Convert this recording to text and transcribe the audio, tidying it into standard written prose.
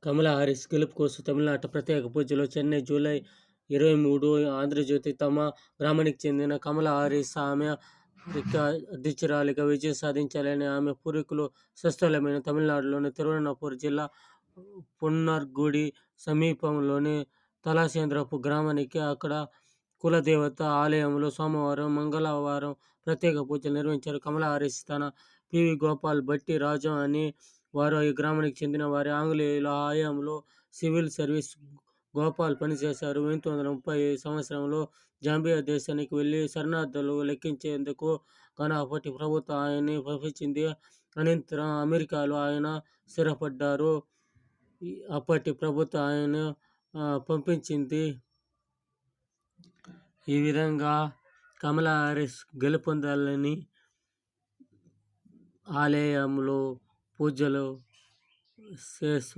కమలా Harris గెలుపు కోసం తమిళనాట ప్రత్యేక పూజలు చెన్నై జూలై 23 ఆంధ్రజ్యోతి తమ గ్రామానికి చెందిన కమలా హారిస్ ఆమె అధ్యక్షురాలిగా విజయం సాధించాలని ఆమె పూర్వీకులు స్వస్థలమైన తమిళనాడులోని తిరువనపూర్ జిల్లా పున్నర్గుడి సమీపంలోని తలసేంద్రపు గ్రామానికి అక్కడ కులదేవత ఆలయంలో సోమవారం, మంగళవారం ప్రత్యేక పూజలు నిర్వహించారు. కమలా హారిస్ తన పి.వి. గోపాల్ భట్టి రాజం అనే వారు ఈ గ్రామానికి చెందిన వారే. ఆంగ్లేయుల హయాంలో సివిల్ సర్వీస్ గోపాల్ పనిచేశారు. 1930 సంవత్సరంలో జాంబియా దేశానికి వెళ్లి శరణార్థులు లెక్కించేందుకు గాను అప్పటి ప్రభుత్వం ఆయన్ని పంపించింది. అనంతరం అమెరికాలో ఆయన స్థిరపడ్డారు. అప్పటి ప్రభుత్వం ఆయన్ని పంపించింది. ఈ విధంగా కమలా హారిస్ గెలుపొందాలని ఆలయంలో పూజలు చేసి